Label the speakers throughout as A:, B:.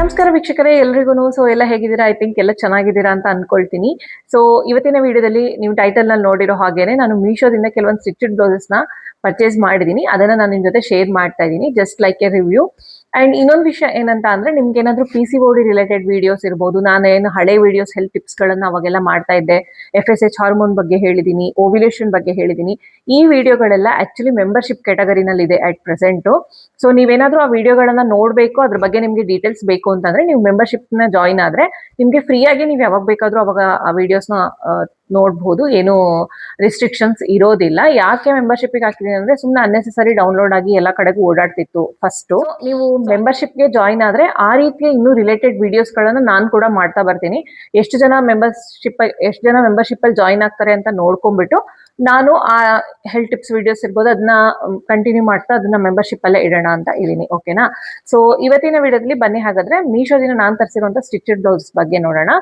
A: ನಮಸ್ಕಾರ ವೀಕ್ಷಕರೇ ಎಲ್ರಿಗೂ. ಸೊ ಎಲ್ಲ ಹೇಗಿದ್ದೀರಾ? ಐ ಥಿಂಕ್ ಎಲ್ಲ ಚೆನ್ನಾಗಿದ್ದೀರಾ ಅಂತ ಅನ್ಕೊಳ್ತೀನಿ. ಸೊ ಇವತ್ತಿನ ವಿಡಿಯೋದಲ್ಲಿ ನೀವು ಟೈಟಲ್ ನಲ್ಲಿ ನೋಡಿರೋ ಹಾಗೇನೆ ನಾನು ಮೀಶೋದಿಂದ ಕೆಲವೊಂದು ಸ್ಟಿಚೆಡ್ ಬ್ಲೌಸಸ್ ನ ಪರ್ಚೇಸ್ ಮಾಡಿದೀನಿ. ಅದನ್ನ ನಾನು ನಿಮ್ ಜೊತೆ ಶೇರ್ ಮಾಡ್ತಾ ಇದ್ದೀನಿ, just like A review. And ಇನ್ನೊಂದು ವಿಷಯ ಏನಂತ ಅಂದ್ರೆ, ನಿಮ್ಗೆ ಏನಾದ್ರು PCOD ರಿಲೇಟೆಡ್ ವಿಡಿಯೋಸ್ ಇರ್ಬೋದು. ನಾನೇನು ಹಳೆ ವಿಡಿಯೋಸ್ ಹೆಲ್ತ್ ಟಿಪ್ಸ್ ಗಳನ್ನ ಅವಾಗೆಲ್ಲ ಮಾಡ್ತಾ ಇದ್ದೆ. FSH ಹಾರ್ಮೋನ್ ಬಗ್ಗೆ ಹೇಳಿದೀನಿ, ಓವ್ಯುಲೇಷನ್ ಬಗ್ಗೆ ಹೇಳಿದೀನಿ. ಈ ವಿಡಿಯೋಗಳೆಲ್ಲ ಆಕ್ಚುಲಿ ಮೆಂಬರ್ಶಿಪ್ ಕ್ಯಾಟಗರಿನಲ್ಲಿ ಇದೆ ಅಟ್ ಪ್ರೆಸೆಂಟ್. ಸೊ ನೀವೇನಾದ್ರೂ ಆ ವಿಡಿಯೋಗಳನ್ನ ನೋಡ್ಬೇಕು, ಅದ್ರ ಬಗ್ಗೆ ನಿಮ್ಗೆ ಡೀಟೇಲ್ಸ್ ಬೇಕು ಅಂತಂದ್ರೆ ನೀವು ಮೆಂಬರ್ಶಿಪ್ ನ ಜಾಯಿನ್ ಆದ್ರೆ ನಿಮ್ಗೆ ಫ್ರೀ ಆಗಿ ನೀವು ಯಾವಾಗ ಬೇಕಾದ್ರೂ ಅವಾಗ ಆ ವಿಡಿಯೋಸ್ ನ ನೋಡ್ಬೋದು. ಏನು ರಿಸ್ಟ್ರಿಕ್ಷನ್ಸ್ ಇರೋದಿಲ್ಲ. ಯಾಕೆ ಮೆಂಬರ್ಶಿಪ್ ಹಾಕಿದೀನಿ ಅಂದ್ರೆ, ಸುಮ್ನೆ ಅನ್ನೆಸೆಸರಿ ಡೌನ್ಲೋಡ್ ಆಗಿ ಎಲ್ಲಾ ಕಡೆಗೂ ಓಡಾಡ್ತಿತ್ತು ಫಸ್ಟ್. ನೀವು ಮೆಂಬರ್ಶಿಪ್ ಗೆ ಜಾಯಿನ್ ಆದ್ರೆ ಆ ರೀತಿಯ ಇನ್ನೂ ರಿಲೇಟೆಡ್ ವಿಡಿಯೋಸ್ ಗಳನ್ನ ನಾನು ಕೂಡ ಮಾಡ್ತಾ ಬರ್ತೀನಿ. ಎಷ್ಟು ಜನ ಮೆಂಬರ್ಶಿಪ್ ಅಲ್ಲಿ ಜಾಯಿನ್ ಆಗ್ತಾರೆ ಅಂತ ನೋಡ್ಕೊಂಡ್ಬಿಟ್ಟು ನಾನು ಆ ಹೆಲ್ತ್ ಟಿಪ್ಸ್ ವಿಡಿಯೋಸ್ ಇರ್ಬೋದು ಅದನ್ನ ಕಂಟಿನ್ಯೂ ಮಾಡ್ತಾ ಅದನ್ನ ಮೆಂಬರ್ಶಿಪ್ ಅಲ್ಲೇ ಇಡೋಣ ಅಂತ ಇದೀನಿ. ಓಕೆನಾ? ಸೊ ಇವತ್ತಿನ ವಿಡಿಯೋದಲ್ಲಿ ಬನ್ನಿ ಹಾಗಾದ್ರೆ ಮೀಶೋದಿಂದ ನಾನು ತರಿಸಿರುವಂತ ಸ್ಟಿಚೆಡ್ ಬ್ಲೌಸ್ ಬಗ್ಗೆ ನೋಡೋಣ.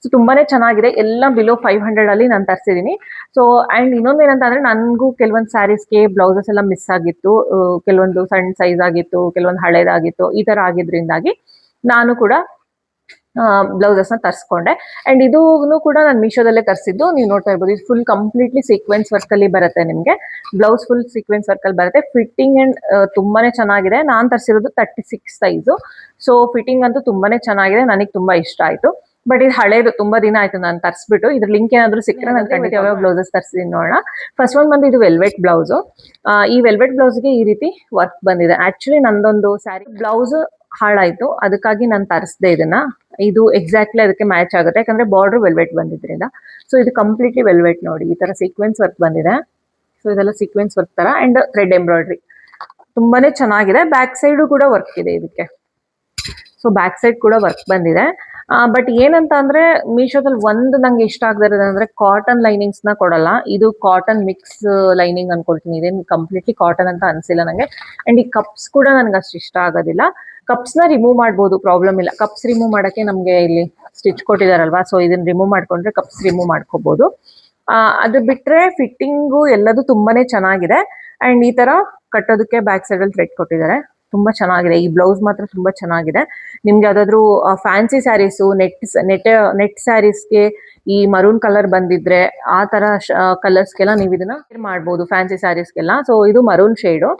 A: ಸೊ ತುಂಬಾನೇ ಚೆನ್ನಾಗಿದೆ. ಎಲ್ಲ ಬಿಲೋ 500 ಅಲ್ಲಿ ನಾನು ತರಿಸಿದೀನಿ. ಸೊ ಅಂಡ್ ಇನ್ನೊಂದು ಏನಂತ ಅಂದ್ರೆ, ನನ್ಗೂ ಕೆಲವೊಂದು ಸ್ಯಾರೀಸ್ಗೆ ಬ್ಲೌಸಸ್ ಎಲ್ಲ ಮಿಸ್ ಆಗಿತ್ತು. ಕೆಲವೊಂದು ಸಣ್ಣ ಸೈಜ್ ಆಗಿತ್ತು, ಕೆಲವೊಂದು ಹಳೇದಾಗಿತ್ತು. ಈ ತರ ಆಗಿದ್ರಿಂದಾಗಿ ನಾನು ಕೂಡ ಬ್ಲೌಸಸ್ ನ ತರಿಸ್ಕೊಂಡೆ. ಅಂಡ್ ಇದೂ ಕೂಡ ನಾನು ಮೀಶೋದಲ್ಲೇ ತರಿಸಿದ್ದು. ನೀವು ನೋಡ್ತಾ ಇರ್ಬೋದು, ಇದು ಫುಲ್ ಕಂಪ್ಲೀಟ್ಲಿ ಸೀಕ್ವೆನ್ಸ್ ವರ್ಕ್ ಅಲ್ಲಿ ಬರುತ್ತೆ. ನಿಮ್ಗೆ ಬ್ಲೌಸ್ ಫುಲ್ ಸೀಕ್ವೆನ್ಸ್ ವರ್ಕ್ ಅಲ್ಲಿ ಬರುತ್ತೆ. ಫಿಟ್ಟಿಂಗ್ ಅಂಡ್ ತುಂಬಾನೇ ಚೆನ್ನಾಗಿದೆ. ನಾನ್ ತರಿಸಿರೋದು 36 ಸೈಜು. ಸೊ ಫಿಟ್ಟಿಂಗ್ ಅಂತೂ ತುಂಬಾನೇ ಚೆನ್ನಾಗಿದೆ, ನನಗೆ ತುಂಬಾ ಇಷ್ಟ ಆಯ್ತು. ಬಟ್ ಇದು ಹಳೇದು, ತುಂಬಾ ದಿನ ಆಯ್ತು ನಾನು ತರಿಸ್ಬಿಟ್ಟು. ಇದ್ರ ಲಿಂಕ್ ಏನಾದ್ರು ಸಿಕ್ಕರೆ ನಾನು ಖಂಡಿತ ಯಾವ ಬ್ಲೌಸಸ್ ತರಿಸಿದೀನಿ ನೋಡೋಣ. ಫಸ್ಟ್ ಒನ್ ಬಂದು ಇದು ವೆಲ್ವೆಟ್ ಬ್ಲೌಸ್. ಈ ವೆಲ್ವೆಟ್ ಬ್ಲೌಸ್ಗೆ ಈ ರೀತಿ ವರ್ಕ್ ಬಂದಿದೆ. ಆಕ್ಚುಲಿ ನಂದೊಂದು ಸ್ಯಾರಿ ಬ್ಲೌಸ್ ಹಾಳಾಯ್ತು, ಅದಕ್ಕಾಗಿ ನಾನು ತರಿಸ್ದೆ ಇದನ್ನ. ಇದು ಎಕ್ಸಾಕ್ಟ್ಲಿ ಅದಕ್ಕೆ ಮ್ಯಾಚ್ ಆಗುತ್ತೆ, ಯಾಕಂದ್ರೆ ಬಾರ್ಡರ್ ವೆಲ್ವೆಟ್ ಬಂದಿದ್ರಿಂದ. ಸೊ ಇದು ಕಂಪ್ಲೀಟ್ಲಿ ವೆಲ್ವೆಟ್ ನೋಡಿ, ಈ ತರ ಸೀಕ್ವೆನ್ಸ್ ವರ್ಕ್ ಬಂದಿದೆ. ಸೊ ಇದೆಲ್ಲ ಸೀಕ್ವೆನ್ಸ್ ವರ್ಕ್ ತರ ಅಂಡ್ ಥ್ರೆಡ್ ಎಂಬ್ರಾಯ್ಡ್ರಿ ತುಂಬಾನೇ ಚೆನ್ನಾಗಿದೆ. ಬ್ಯಾಕ್ ಸೈಡ್ ಕೂಡ ವರ್ಕ್ ಇದೆ ಇದಕ್ಕೆ. ಸೊ ಬ್ಯಾಕ್ ಸೈಡ್ ಕೂಡ ವರ್ಕ್ ಬಂದಿದೆ. ಬಟ್ ಏನಂತ ಅಂದ್ರೆ, ಮೀಶೋದಲ್ಲಿ ಒಂದು ನಂಗೆ ಇಷ್ಟ ಆಗದಿರೋದು ಅಂದ್ರೆ, ಕಾಟನ್ ಲೈನಿಂಗ್ಸ್ ನ ಕೊಡಲ್ಲ. ಇದು ಕಾಟನ್ ಮಿಕ್ಸ್ ಲೈನಿಂಗ್ ಅನ್ಕೊಳ್ತೀನಿ. ಇದೇನು ಕಂಪ್ಲೀಟ್ಲಿ ಕಾಟನ್ ಅಂತ ಅನ್ಸಿಲ್ಲ ನಂಗೆ. ಅಂಡ್ ಈ ಕಪ್ಸ್ ಕೂಡ ನನ್ಗೆ ಅಷ್ಟು ಇಷ್ಟ ಆಗೋದಿಲ್ಲ. ಕಪ್ಸ್ ನ ರಿಮೂವ್ ಮಾಡ್ಬೋದು, ಪ್ರಾಬ್ಲಮ್ ಇಲ್ಲ. ಕಪ್ಸ್ ರಿಮೂವ್ ಮಾಡಕ್ಕೆ ನಮ್ಗೆ ಇಲ್ಲಿ ಸ್ಟಿಚ್ ಕೊಟ್ಟಿದಾರಲ್ವಾ, ಸೊ ಇದನ್ನ ರಿಮೂವ್ ಮಾಡ್ಕೊಂಡ್ರೆ ಕಪ್ಸ್ ರಿಮೂವ್ ಮಾಡ್ಕೋಬಹುದು. ಅದು ಬಿಟ್ರೆ ಫಿಟ್ಟಿಂಗು ಎಲ್ಲದು ತುಂಬಾನೇ ಚೆನ್ನಾಗಿದೆ. ಅಂಡ್ ಈ ತರ ಕಟ್ಟೋದಕ್ಕೆ ಬ್ಯಾಕ್ ಸೈಡ್ ಅಲ್ಲಿ ಥ್ರೆಡ್ ಕೊಟ್ಟಿದ್ದಾರೆ, ತುಂಬಾ ಚೆನ್ನಾಗಿದೆ. ಈ ಬ್ಲೌಸ್ ಮಾತ್ರ ತುಂಬಾ ಚೆನ್ನಾಗಿದೆ. ನಿಮ್ಗೆ ಯಾವ್ದಾದ್ರು ಫ್ಯಾನ್ಸಿ ಸ್ಯಾರೀಸು, ನೆಟ್ ಸ್ಯಾರೀಸ್ಗೆ ಈ ಮರೂನ್ ಕಲರ್ ಬಂದಿದ್ರೆ ಆ ತರ ಕಲರ್ಸ್ಗೆಲ್ಲ ನೀವು ಇದನ್ನ ಮಾಡ್ಬೋದು, ಫ್ಯಾನ್ಸಿ ಸ್ಯಾರೀಸ್ಗೆಲ್ಲ. ಸೊ ಇದು ಮರೂನ್ ಶೇಡು,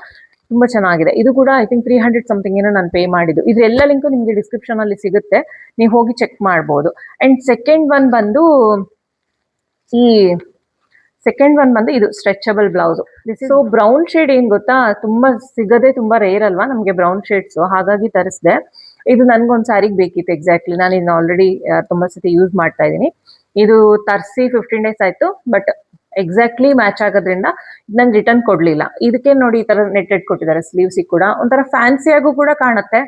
A: ತುಂಬಾ ಚೆನ್ನಾಗಿದೆ. ಇದು ಕೂಡ ಐ ಥಿಂಕ್ 300 ಸಮಥಿಂಗ್ ಏನೋ ನಾನು ಪೇ ಮಾಡಿದ್ದು. ಇದ್ರೆಲ್ಲ ಲಿಂಕು ನಿಮ್ಗೆ ಡಿಸ್ಕ್ರಿಪ್ಷನ್ ಅಲ್ಲಿ ಸಿಗುತ್ತೆ, ನೀವು ಹೋಗಿ ಚೆಕ್ ಮಾಡ್ಬೋದು. ಅಂಡ್ ಸೆಕೆಂಡ್ ಒನ್ ಬಂದು ಇದು stretchable blouse. So brown shade ಏನ್ ಗೊತ್ತಾ, ತುಂಬಾ ಸಿಗದೆ ತುಂಬಾ ರೇರ್ ಅಲ್ವಾ ನಮ್ಗೆ ಬ್ರೌನ್ ಶೇಡ್ಸ್, ಹಾಗಾಗಿ ತರಿಸ್ದೆ. ಇದು ನನ್ಗೊಂದ್ ಸ್ಯಾರಿಗೆ ಬೇಕಿತ್ತು ಎಕ್ಸಾಕ್ಟ್ಲಿ. ನಾನು ಇದನ್ನ ಆಲ್ರೆಡಿ ತುಂಬಾ ಸತಿ ಯೂಸ್ ಮಾಡ್ತಾ ಇದ್ದೀನಿ. ಇದು ತರಿಸಿ 15 ಡೇಸ್ ಆಯ್ತು, ಬಟ್ ಎಕ್ಸಾಕ್ಟ್ಲಿ ಮ್ಯಾಚ್ ಆಗೋದ್ರಿಂದ ನಂಗೆ ರಿಟರ್ನ್ ಕೊಡ್ಲಿಲ್ಲ. ಇದಕ್ಕೆ ನೋಡಿ ಈ ತರ ನೆಟ್ಟೆಡ್ ಕೊಟ್ಟಿದ್ದಾರೆ. ಸ್ಲೀವ್ಸ್ ಕೂಡ ಒಂಥರ ಫ್ಯಾನ್ಸಿಯಾಗೂ ಕೂಡ ಕಾಣುತ್ತೆ.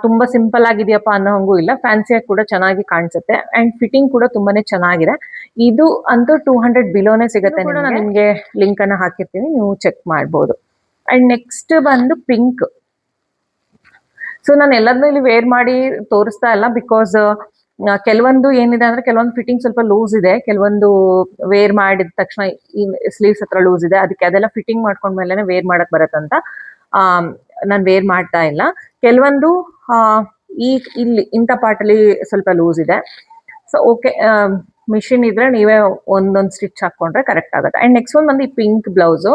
A: ತುಂಬಾ ಸಿಂಪಲ್ ಆಗಿದೆಯಪ್ಪ ಅನ್ನೋ ಹಂಗೂ ಇಲ್ಲ, ಫ್ಯಾನ್ಸಿಯಾಗಿ ಕೂಡ ಚೆನ್ನಾಗಿ ಕಾಣಿಸುತ್ತೆ. ಅಂಡ್ ಫಿಟ್ಟಿಂಗ್ ಕೂಡ ತುಂಬಾನೇ ಚೆನ್ನಾಗಿದೆ. ಇದು ಅಂತೂ 200 ಬಿಲೋನೇ ಸಿಗುತ್ತೆ. ನಾನು ನಿಮ್ಗೆ ಲಿಂಕ್ ಅನ್ನ ಹಾಕಿರ್ತೀನಿ, ನೀವು ಚೆಕ್ ಮಾಡ್ಬೋದು. ಅಂಡ್ ನೆಕ್ಸ್ಟ್ ಬಂದು ಪಿಂಕ್. ಸೊ ನಾನು ಎಲ್ಲದನ್ನೂ ಇಲ್ಲಿ ವೇರ್ ಮಾಡಿ ತೋರಿಸ್ತಾ ಇಲ್ಲ, ಬಿಕಾಸ್ ಕೆಲವೊಂದು ಏನಿದೆ ಅಂದ್ರೆ, ಕೆಲವೊಂದು ಫಿಟ್ಟಿಂಗ್ ಸ್ವಲ್ಪ ಲೂಸ್ ಇದೆ, ಕೆಲವೊಂದು ವೇರ್ ಮಾಡಿದ ತಕ್ಷಣ ಈ ಸ್ಲೀವ್ಸ್ ಹತ್ರ ಲೂಸ್ ಇದೆ. ಅದಕ್ಕೆ ಅದೆಲ್ಲ ಫಿಟ್ಟಿಂಗ್ ಮಾಡ್ಕೊಂಡ್ಮೇಲೆ ವೇರ್ ಮಾಡಕ್ ಬರತ್ತಂತ ನಾನು ವೇರ್ ಮಾಡ್ತಾ ಇಲ್ಲ. ಕೆಲವೊಂದು ಇಲ್ಲಿ ಇಂಥ ಪಾರ್ಟ್ ಅಲ್ಲಿ ಸ್ವಲ್ಪ ಲೂಸ್ ಇದೆ. ಸೊ ಓಕೆ, ಮಿಷಿನ್ ಇದ್ರೆ ನೀವೇ ಒಂದೊಂದು ಸ್ಟಿಚ್ ಹಾಕೊಂಡ್ರೆ ಕರೆಕ್ಟ್ ಆಗುತ್ತೆ. ಅಂಡ್ ನೆಕ್ಸ್ಟ್ ಒನ್ ಬಂದು ಈ ಪಿಂಕ್ ಬ್ಲೌಸು.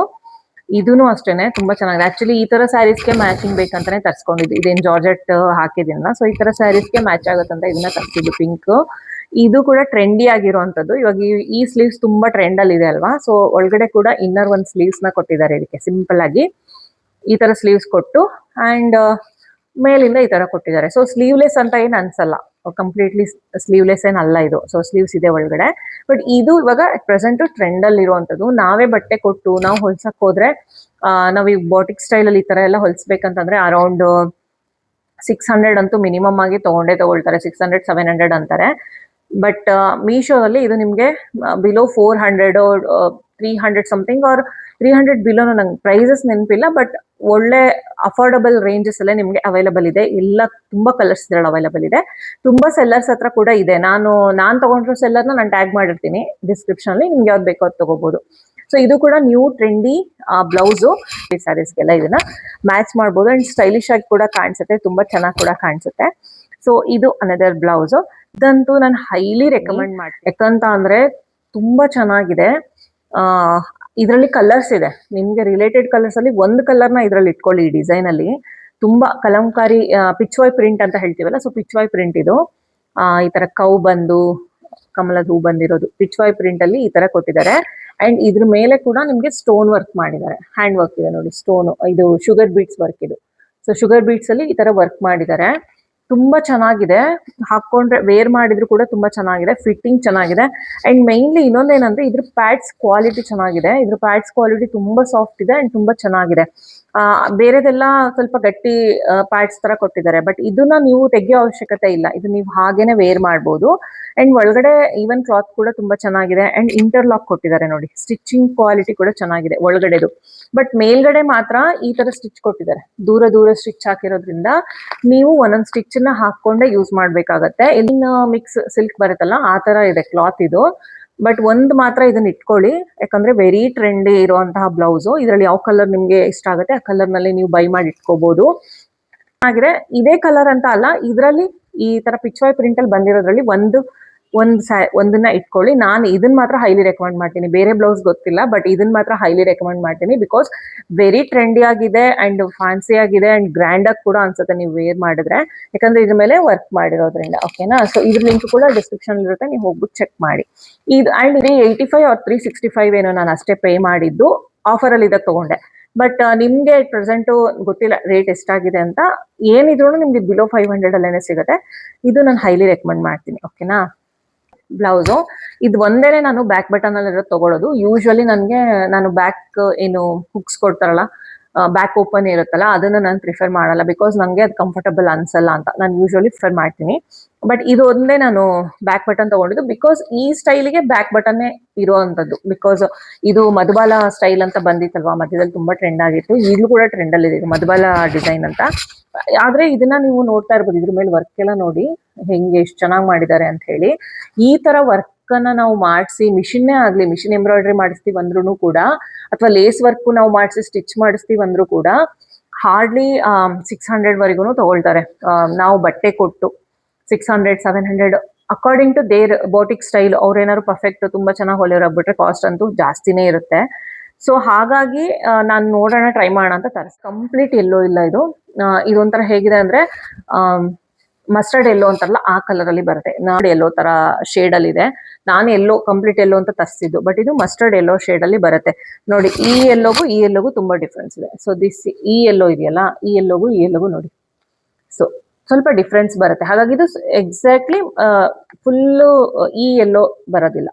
A: ಇದೂನು ಅಷ್ಟೇನೆ ತುಂಬಾ ಚೆನ್ನಾಗಿದೆ. ಆಕ್ಚುಲಿ ಈ ತರ ಸ್ಯಾರೀಸ್ಗೆ ಮ್ಯಾಚಿಂಗ್ ಬೇಕಂತಾನೆ ತರ್ಸ್ಕೊಂಡಿದ್ದು. ಇದೇನ್ ಜಾರ್ಜೆಟ್ ಹಾಕಿದಿಲ್ಲ. ಸೊ ಈ ತರ ಸ್ಯಾರೀಸ್ಗೆ ಮ್ಯಾಚ್ ಆಗುತ್ತಂತ ಇದನ್ನ ತರ್ಸಿದ್ದು ಪಿಂಕ್. ಇದು ಕೂಡ ಟ್ರೆಂಡಿ ಆಗಿರುವಂತದ್ದು. ಇವಾಗ ಈ ಸ್ಲೀವ್ಸ್ ತುಂಬಾ ಟ್ರೆಂಡ್ ಅಲ್ಲಿ ಇದೆ ಅಲ್ವಾ, ಸೊ ಒಳಗಡೆ ಕೂಡ ಇನ್ನರ್ ಒಂದು ಸ್ಲೀವ್ಸ್ ನ ಕೊಟ್ಟಿದ್ದಾರೆ. ಇದಕ್ಕೆ ಸಿಂಪಲ್ ಆಗಿ ಈ ತರ ಸ್ಲೀವ್ಸ್ ಕೊಟ್ಟು ಅಂಡ್ ಮೇಲಿಂದ ಈ ತರ ಕೊಟ್ಟಿದ್ದಾರೆ. ಸೊ ಸ್ಲೀವ್ಲೆಸ್ ಅಂತ ಏನ್ ಅನ್ಸಲ್ಲ, ಕಂಪ್ಲೀಟ್ಲಿ ಸ್ಲೀವ್ಲೆಸ್ ಏನ್ ಅಲ್ಲ ಇದು. ಸೊ ಸ್ಲೀವ್ಸ್ ಇದೆ ಒಳಗಡೆ. ಬಟ್ ಇದು ಇವಾಗ ಪ್ರೆಸೆಂಟ್ ಟ್ರೆಂಡ್ ಅಲ್ಲಿ ಇರುವಂತದ್ದು. ನಾವೇ ಬಟ್ಟೆ ಕೊಟ್ಟು ನಾವು ಹೊಲ್ಸಕ್ ಹೋದ್ರೆ, ನಾವ್ ಈ ಬಾಟಿಕ್ ಸ್ಟೈಲ್ ಅಲ್ಲಿ ಈ ತರ ಎಲ್ಲ ಹೊಲ್ಸ್ಬೇಕಂತಂದ್ರೆ ಅರೌಂಡ್ 600 ಅಂತೂ ಮಿನಿಮಮ್ ಆಗಿ ತಗೊಳ್ತಾರೆ. 600-700 ಅಂತಾರೆ. ಬಟ್ ಮೀಶೋದಲ್ಲಿ ಇದು ನಿಮ್ಗೆ ಬಿಲೋ 400 300 ಸಮಥಿಂಗ್ ಆರ್ 300 ಬಿಲೋನು ನಂಗೆ ಪ್ರೈಸಸ್ ನೆನಪಿಲ್ಲ. ಬಟ್ ಒಳ್ಳೆ ಅಫೋರ್ಡಬಲ್ ರೇಂಜಸ್ ಅಲ್ಲೇ ನಿಮ್ಗೆ ಅವೈಲಬಲ್ ಇದೆ. ಎಲ್ಲ ತುಂಬಾ ಕಲರ್ಸ್ ಅವೈಲಬಲ್ ಇದೆ. ತುಂಬಾ ಸೆಲ್ಲರ್ಸ್ ಹತ್ರ ಕೂಡ ಇದೆ. ನಾನ್ ತಗೊಂಡಿರೋ ಸೆಲ್ಲರ್ನ ನಾನು ಟ್ಯಾಗ್ ಮಾಡಿರ್ತೀನಿ ಡಿಸ್ಕ್ರಿಪ್ಷನ್ ಅಲ್ಲಿ, ನಿಮ್ಗೆ ಯಾವ್ದು ಬೇಕೋ ಅದು ತಗೋಬಹುದು. ಸೊ ಇದು ಕೂಡ ನ್ಯೂ ಟ್ರೆಂಡಿ ಬ್ಲೌಸು. ಈ ಸ್ಯಾರೀಸ್ಗೆಲ್ಲ ಇದನ್ನ ಮ್ಯಾಚ್ ಮಾಡ್ಬೋದು. ಅಂಡ್ ಸ್ಟೈಲಿಶ್ ಆಗಿ ಕೂಡ ಕಾಣಿಸುತ್ತೆ, ತುಂಬಾ ಚೆನ್ನಾಗಿ ಕೂಡ ಕಾಣಿಸುತ್ತೆ. ಸೊ ಇದು ಅನದರ್ ಬ್ಲೌಸ್. ಇದಂತೂ ನಾನು ಹೈಲಿ ರೆಕಮೆಂಡ್ ಮಾಡ್ತೀನಿ. ಯಾಕಂತ ಅಂದ್ರೆ ತುಂಬಾ ಚೆನ್ನಾಗಿದೆ. ಇದರಲ್ಲಿ ಕಲರ್ಸ್ ಇದೆ, ನಿಮ್ಗೆ ರಿಲೇಟೆಡ್ ಕಲರ್ಸ್ ಅಲ್ಲಿ ಒಂದು ಕಲರ್ನ ಇದ್ರಲ್ಲಿ ಇಟ್ಕೊಳ್ಳಿ. ಈ ಡಿಸೈನ್ ಅಲ್ಲಿ ತುಂಬಾ ಕಲಂಕಾರಿ ಪಿಚ್ವಾಯ್ ಪ್ರಿಂಟ್ ಅಂತ ಹೇಳ್ತೀವಲ್ಲ, ಸೊ ಪಿಚ್ವಾಯ್ ಪ್ರಿಂಟ್ ಇದು. ಈ ತರ ಕೌ ಬಂದು ಕಮಲದ ಹೂ ಬಂದಿರೋದು ಪಿಚ್ವಾಯ್ ಪ್ರಿಂಟ್ ಅಲ್ಲಿ ಈ ತರ ಕೊಟ್ಟಿದ್ದಾರೆ. ಅಂಡ್ ಇದ್ರ ಮೇಲೆ ಕೂಡ ನಿಮ್ಗೆ ಸ್ಟೋನ್ ವರ್ಕ್ ಮಾಡಿದ್ದಾರೆ, ಹ್ಯಾಂಡ್ ವರ್ಕ್ ಇದೆ ನೋಡಿ, ಸ್ಟೋನ್, ಇದು ಶುಗರ್ ಬೀಟ್ಸ್ ವರ್ಕ್ ಇದು. ಸೊ ಶುಗರ್ ಬೀಟ್ಸ್ ಅಲ್ಲಿ ಈ ತರ ವರ್ಕ್ ಮಾಡಿದ್ದಾರೆ. ತುಂಬಾ ಚೆನ್ನಾಗಿದೆ, ಹಾಕೊಂಡ್ರೆ ವೇರ್ ಮಾಡಿದ್ರು ಕೂಡ ತುಂಬಾ ಚೆನ್ನಾಗಿದೆ, ಫಿಟ್ಟಿಂಗ್ ಚೆನ್ನಾಗಿದೆ. ಅಂಡ್ ಮೈನ್ಲಿ ಇನ್ನೊಂದೇನಂದ್ರೆ ಇದ್ರ ಪ್ಯಾಡ್ಸ್ ಕ್ವಾಲಿಟಿ ಚೆನ್ನಾಗಿದೆ. ಇದ್ರ ಪ್ಯಾಡ್ಸ್ ಕ್ವಾಲಿಟಿ ತುಂಬಾ ಸಾಫ್ಟ್ ಇದೆ ಅಂಡ್ ತುಂಬಾ ಚೆನ್ನಾಗಿದೆ. ಬೇರೆದೆಲ್ಲ ಸ್ವಲ್ಪ ಗಟ್ಟಿ ಪ್ಯಾಡ್ಸ್ ತರ ಕೊಟ್ಟಿದ್ದಾರೆ, ಬಟ್ ಇದನ್ನ ನೀವು ತೆಗಿಯೋ ಅವಶ್ಯಕತೆ ಇಲ್ಲ, ಇದು ನೀವು ಹಾಗೇನೆ ವೇರ್ ಮಾಡ್ಬೋದು. ಅಂಡ್ ಒಳಗಡೆ ಈವನ್ ಕ್ಲಾತ್ ಕೂಡ ತುಂಬಾ ಚೆನ್ನಾಗಿದೆ. ಅಂಡ್ ಇಂಟರ್ಲಾಕ್ ಕೊಟ್ಟಿದ್ದಾರೆ ನೋಡಿ, ಸ್ಟಿಚಿಂಗ್ ಕ್ವಾಲಿಟಿ ಕೂಡ ಚೆನ್ನಾಗಿದೆ ಒಳಗಡೆದು. ಬಟ್ ಮೇಲ್ಗಡೆ ಮಾತ್ರ ಈ ತರ ಸ್ಟಿಚ್ ಕೊಟ್ಟಿದ್ದಾರೆ, ದೂರ ದೂರ ಸ್ಟಿಚ್ ಹಾಕಿರೋದ್ರಿಂದ ನೀವು ಒಂದೊಂದು ಸ್ಟಿಚ್ ನ ಹಾಕೊಂಡೆ ಯೂಸ್ ಮಾಡ್ಬೇಕಾಗತ್ತೆ. ಇಲ್ಲಿನ ಮಿಕ್ಸ್ ಸಿಲ್ಕ್ ಬರುತ್ತಲ್ಲ ಆ ತರ ಇದೆ ಕ್ಲಾತ್ ಇದು. ಬಟ್ ಒಂದ್ ಮಾತ್ರ ಇದನ್ನ ಇಟ್ಕೊಳ್ಳಿ, ಯಾಕಂದ್ರೆ ವೆರಿ ಟ್ರೆಂಡಿ ಇರುವಂತಹ ಬ್ಲೌಸ್. ಇದ್ರಲ್ಲಿ ಯಾವ ಕಲರ್ ನಿಮ್ಗೆ ಇಷ್ಟ ಆಗುತ್ತೆ ಆ ಕಲರ್ ನಲ್ಲಿ ನೀವು ಬೈ ಮಾಡಿ ಇಟ್ಕೋಬಹುದು. ಹಾಗೆ ಇದೇ ಕಲರ್ ಅಂತ ಅಲ್ಲ, ಇದರಲ್ಲಿ ಈ ತರ ಪಿಚ್ವಾಯ್ ಪ್ರಿಂಟ್ ಅಲ್ಲಿ ಬಂದಿರೋದ್ರಲ್ಲಿ ಒಂದನ್ನ ಇಟ್ಕೊಳ್ಳಿ. ನಾನು ಇದನ್ನ ಮಾತ್ರ ಹೈಲಿ ರೆಕಮೆಂಡ್ ಮಾಡ್ತೀನಿ. ಬೇರೆ ಬ್ಲೌಸ್ ಗೊತ್ತಿಲ್ಲ, ಬಟ್ ಇದನ್ನ ಮಾತ್ರ ಹೈಲಿ ರೆಕಮೆಂಡ್ ಮಾಡ್ತೀನಿ. ಬಿಕಾಸ್ ವೆರಿ ಟ್ರೆಂಡಿ ಆಗಿದೆ ಅಂಡ್ ಫ್ಯಾನ್ಸಿ ಆಗಿದೆ ಅಂಡ್ ಗ್ರ್ಯಾಂಡ್ ಆಗಿ ಕೂಡ ಅನ್ಸುತ್ತೆ ನೀವು ವೇರ್ ಮಾಡಿದ್ರೆ, ಯಾಕಂದ್ರೆ ಇದ್ರ ಮೇಲೆ ವರ್ಕ್ ಮಾಡಿರೋದ್ರಿಂದ. ಓಕೆನಾ, ಸೊ ಇದ್ರ ಲಿಂಕ್ ಕೂಡ ಡಿಸ್ಕ್ರಿಪ್ಷನ್ ಇರುತ್ತೆ, ನೀವು ಹೋಗ್ಬಿಟ್ಟು ಚೆಕ್ ಮಾಡಿ. ಇದು ಅಂಡ್ ಇದು 85 or 365 ಏನೋ ನಾನು ಅಷ್ಟೇ ಪೇ ಮಾಡಿದ್ದು, ಆಫರ್ ಅಲ್ಲಿ ಇದಕ್ಕೆ ತಗೊಂಡೆ. ಬಟ್ ನಿಮ್ಗೆ ಪ್ರೆಸೆಂಟ್ ಗೊತ್ತಿಲ್ಲ ರೇಟ್ ಎಷ್ಟಾಗಿದೆ ಅಂತ. ಏನಿದ್ರು ನಿಮ್ಗೆ ಬಿಲೋ 500 ಅಲ್ಲೇನೆ ಸಿಗುತ್ತೆ. ಇದು ನಾನು ಹೈಲಿ ರೆಕಮೆಂಡ್ ಮಾಡ್ತೀನಿ. ಓಕೆನಾ, ಬ್ಲೌಸು ಇದು ಒಂದೇನೆ ನಾನು ಬ್ಯಾಕ್ ಬಟನ್ ಅಲ್ಲಿ ತಗೊಳ್ಳೋದು. ಯೂಶುವಲಿ ನಾನು ಬ್ಯಾಕ್ ಏನು ಹುಕ್ಸ್ ಕೊಡ್ತಾರಲ್ಲ, ಬ್ಯಾಕ್ ಓಪನ್ ಇರುತ್ತಲ್ಲ, ಅದನ್ನ ನಾನು ಪ್ರಿಫರ್ ಮಾಡಲ್ಲ. ಬಿಕಾಸ್ ನಂಗೆ ಅದು ಕಂಫರ್ಟಬಲ್ ಅನ್ಸಲ್ಲ ಅಂತ ನಾನು ಯೂಶುವಲಿ ಪ್ರಿಫರ್ ಮಾಡ್ತೀನಿ. ಬಟ್ ಇದು ಒಂದೇ ನಾನು ಬ್ಯಾಕ್ ಬಟನ್ ತಗೊಂಡಿದ್ದು, ಬಿಕಾಸ್ ಈ ಸ್ಟೈಲಿಗೆ ಬ್ಯಾಕ್ ಬಟನ್ನೇ ಇರುವಂತದ್ದು. ಬಿಕಾಸ್ ಇದು ಮಧುಬಾಲ ಸ್ಟೈಲ್ ಅಂತ ಬಂದಿತ್ತಲ್ವಾ, ಮಧ್ಯದಲ್ಲಿ ತುಂಬಾ ಟ್ರೆಂಡ್ ಆಗಿತ್ತು. ಈಗಲೂ ಕೂಡ ಟ್ರೆಂಡ್ ಅಲ್ಲಿ ಇದೆ ಮಧುಬಾಲ ಡಿಸೈನ್ ಅಂತ. ಆದ್ರೆ ಇದನ್ನ ನೀವು ನೋಡ್ತಾ ಇರ್ಬೋದು, ಇದ್ರ ಮೇಲೆ ವರ್ಕ್ ಎಲ್ಲ ನೋಡಿ ಹೆಂಗೆ ಎಷ್ಟು ಚೆನ್ನಾಗಿ ಮಾಡಿದ್ದಾರೆ ಅಂತ ಹೇಳಿ. ಈ ತರ ವರ್ಕ್ ಅನ್ನ ನಾವು ಮಾಡಿಸಿ, ಮಿಷಿನ್ನೇ ಆಗ್ಲಿ, ಮಿಷಿನ್ ಎಂಬ್ರಾಯ್ಡ್ರಿ ಮಾಡಿಸ್ತೀವಿ ಅಂದ್ರೂ ಕೂಡ, ಅಥವಾ ಲೇಸ್ ವರ್ಕ್ ನಾವು ಮಾಡಿಸಿ ಸ್ಟಿಚ್ ಮಾಡಿಸ್ತೀವಿ ಅಂದ್ರೂ ಕೂಡ ಹಾರ್ಡ್ಲಿ 600 ವರೆಗೂ ತಗೊಳ್ತಾರೆ. ನಾವು ಬಟ್ಟೆ ಕೊಟ್ಟು 600, 700 according to their boutique style. ಅವ್ರೇನಾದ್ರು ಪರ್ಫೆಕ್ಟ್ ತುಂಬಾ ಚೆನ್ನಾಗಿ ಹೊಲಿಯೋರಾಗ್ಬಿಟ್ರೆ ಕಾಸ್ಟ್ ಅಂತೂ ಜಾಸ್ತಿನೇ ಇರುತ್ತೆ. ಸೊ ಹಾಗಾಗಿ ನಾನು ನೋಡೋಣ, ಟ್ರೈ ಮಾಡೋಣ ಅಂತ ಕಂಪ್ಲೀಟ್ ಎಲ್ಲೋ ಇಲ್ಲ ಇದು. ಇದೊಂಥರ ಹೇಗಿದೆ ಅಂದ್ರೆ ಮಸ್ಟರ್ಡ್ ಎಲ್ಲೋ ಅಂತಾರಲ್ಲ ಆ ಕಲರ್ ಅಲ್ಲಿ ಬರುತ್ತೆ. ನೋಡಿ ಎಲ್ಲೋ ತರ ಶೇಡ್ ಅಲ್ಲಿ ಇದೆ. ನಾನು ಎಲ್ಲೋ ಕಂಪ್ಲೀಟ್ ಎಲ್ಲೋ ಅಂತ ತರಿಸಿದ್ದು, ಬಟ್ ಇದು ಮಸ್ಟರ್ಡ್ ಎಲ್ಲೋ ಶೇಡ್ ಅಲ್ಲಿ ಬರುತ್ತೆ. ನೋಡಿ ಈ ಎಲ್ಲೋಗೂ ತುಂಬಾ ಡಿಫ್ರೆನ್ಸ್ ಇದೆ. ಸೊ ಈ ಎಲ್ಲೋ ಇದೆಯಲ್ಲ, ಈ ಎಲ್ಲೋಗೂ ನೋಡಿ, ಸೊ ಸ್ವಲ್ಪ ಡಿಫ್ರೆನ್ಸ್ ಬರುತ್ತೆ. ಹಾಗಾಗಿ ಇದು ಎಕ್ಸಾಕ್ಟ್ಲಿ ಫುಲ್ಲು ಈ ಎಲ್ಲೋ ಬರೋದಿಲ್ಲ,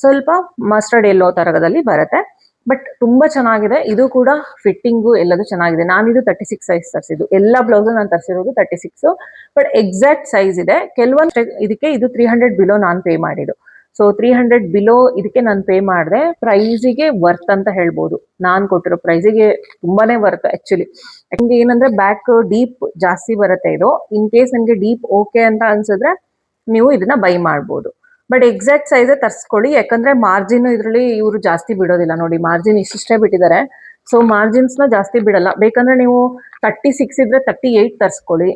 A: ಸ್ವಲ್ಪ ಮಸ್ಟರ್ಡ್ ಎಲ್ಲೋ ತರಗದಲ್ಲಿ ಬರುತ್ತೆ. ಬಟ್ ತುಂಬಾ ಚೆನ್ನಾಗಿದೆ. ಇದು ಕೂಡ ಫಿಟ್ಟಿಂಗು ಎಲ್ಲದು ಚೆನ್ನಾಗಿದೆ. ನಾನಿದು 36 ಸೈಜ್ ತರಿಸಿದ್ದು. ಎಲ್ಲ ಬ್ಲೌಸ್ ನಾನು ತರಿಸಿರೋದು 36, ಬಟ್ ಎಕ್ಸಾಕ್ಟ್ ಸೈಜ್ ಇದೆ. ಕೆಲವೊಂದು ಇದಕ್ಕೆ ಇದು 300 ಬಿಲೋ ನಾನು ಪೇ ಮಾಡಿದ್ದು. ಸೊ 300 ಬಿಲೋ ಇದಕ್ಕೆ ನಾನು ಪೇ ಮಾಡಿದೆ. ಪ್ರೈಸಿಗೆ ವರ್ತ್ ಅಂತ ಹೇಳ್ಬೋದು. ನಾನು ಕೊಟ್ಟಿರೋ ಪ್ರೈಸಿಗೆ ತುಂಬಾನೇ ವರ್ತ್ ಆಕ್ಚುಲಿ. ಯಾಕಂದ್ರೆ ಏನಂದ್ರೆ ಬ್ಯಾಕ್ ಡೀಪ್ ಜಾಸ್ತಿ ಬರುತ್ತೆ ಇದು. ಇನ್ ಕೇಸ್ ನಿಮ್ಗೆ ಡೀಪ್ ಓಕೆ ಅಂತ ಅನ್ಸಿದ್ರೆ ನೀವು ಇದನ್ನ ಬೈ ಮಾಡ್ಬೋದು. ಬಟ್ ಎಕ್ಸಾಕ್ಟ್ ಸೈಜ್ ತರಿಸ್ಕೊಳ್ಳಿ, ಯಾಕಂದ್ರೆ ಮಾರ್ಜಿನ್ ಇದರಲ್ಲಿ ಇವರು ಜಾಸ್ತಿ ಬಿಡೋದಿಲ್ಲ. ನೋಡಿ ಮಾರ್ಜಿನ್ ಇಷ್ಟೇ ಬಿಟ್ಟಿದ್ದಾರೆ. ಸೊ ಮಾರ್ಜಿನ್ಸ್ ನ ಜಾಸ್ತಿ ಬಿಡಲ್ಲ. ಬೇಕಂದ್ರೆ ನೀವು 36 ಇದ್ರೆ 38 ತರಿಸ್ಕೊಳ್ಳಿ,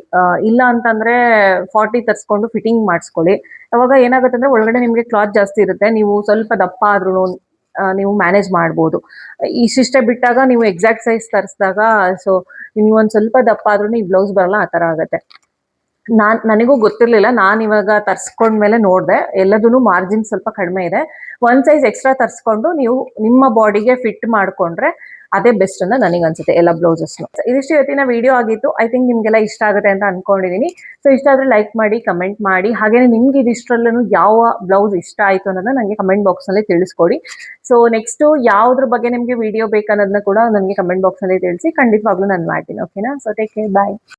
A: ಇಲ್ಲ ಅಂತಂದ್ರೆ 40 ತರಿಸ್ಕೊಂಡು ಫಿಟ್ಟಿಂಗ್ ಮಾಡಿಸ್ಕೊಳ್ಳಿ. ಅವಾಗ ಏನಾಗುತ್ತೆ ಅಂದ್ರೆ ಒಳಗಡೆ ನಿಮ್ಗೆ ಕ್ಲಾತ್ ಜಾಸ್ತಿ ಇರುತ್ತೆ, ನೀವು ಸ್ವಲ್ಪ ದಪ್ಪ ಆದ್ರೂ ನೀವು ಮ್ಯಾನೇಜ್ ಮಾಡ್ಬೋದು. ಇಷ್ಟಿಷ್ಟೇ ಬಿಟ್ಟಾಗ ನೀವು ಎಕ್ಸಾಕ್ಟ್ ಸೈಜ್ ತರಿಸಿದಾಗ, ಸೊ ನೀವು ಒಂದ್ ಸ್ವಲ್ಪ ದಪ್ಪ ಆದ್ರೂ ಈ ಬ್ಲೌಸ್ ಬರಲ್ಲ, ಆ ತರ ಆಗುತ್ತೆ. ನನಗೂ ಗೊತ್ತಿರ್ಲಿಲ್ಲ. ನಾನು ಇವಾಗ ತರ್ಸ್ಕೊಂಡ್ಮೇಲೆ ನೋಡಿದೆ, ಎಲ್ಲದೂ ಮಾರ್ಜಿನ್ ಸ್ವಲ್ಪ ಕಡಿಮೆ ಇದೆ. ಒಂದ್ ಸೈಜ್ ಎಕ್ಸ್ಟ್ರಾ ತರಿಸ್ಕೊಂಡು ನೀವು ನಿಮ್ಮ ಬಾಡಿಗೆ ಫಿಟ್ ಮಾಡ್ಕೊಂಡ್ರೆ ಅದೇ ಬೆಸ್ಟ್ ಅಂತ ನನಗೆ ಅನ್ಸುತ್ತೆ ಎಲ್ಲ ಬ್ಲೌಸಸ್. ಇದಿಷ್ಟು ಇವತ್ತಿನ ವಿಡಿಯೋ ಆಗಿತ್ತು. ಐ ಥಿಂಕ್ ನಿಮ್ಗೆಲ್ಲ ಇಷ್ಟ ಆಗುತ್ತೆ ಅಂತ ಅನ್ಕೊಂಡಿದೀನಿ. ಸೊ ಇಷ್ಟ ಆದ್ರೆ ಲೈಕ್ ಮಾಡಿ, ಕಮೆಂಟ್ ಮಾಡಿ. ಹಾಗೇನೆ ನಿಮ್ಗೆ ಇದಿಷ್ಟರಲ್ಲೂ ಯಾವ ಬ್ಲೌಸ್ ಇಷ್ಟ ಆಯ್ತು ಅನ್ನೋದನ್ನ ನನಗೆ ಕಮೆಂಟ್ ಬಾಕ್ಸ್ ನಲ್ಲಿ ತಿಳಿಸ್ಕೊಡಿ. ಸೊ ನೆಕ್ಸ್ಟ್ ಯಾವ್ದ್ರ ಬಗ್ಗೆ ನಿಮ್ಗೆ ವಿಡಿಯೋ ಬೇಕನ್ನೋದನ್ನ ಕೂಡ ನನಗೆ ಕಮೆಂಟ್ ಬಾಕ್ಸ್ ನಲ್ಲಿ ತಿಳಿಸಿ, ಖಂಡಿತವಾಗ್ಲೂ ನಾನು ಮಾಡ್ತೀನಿ. ಓಕೆನಾ, ಸೊ ಟೇಕ್ ಕೇರ್, ಬಾಯ್.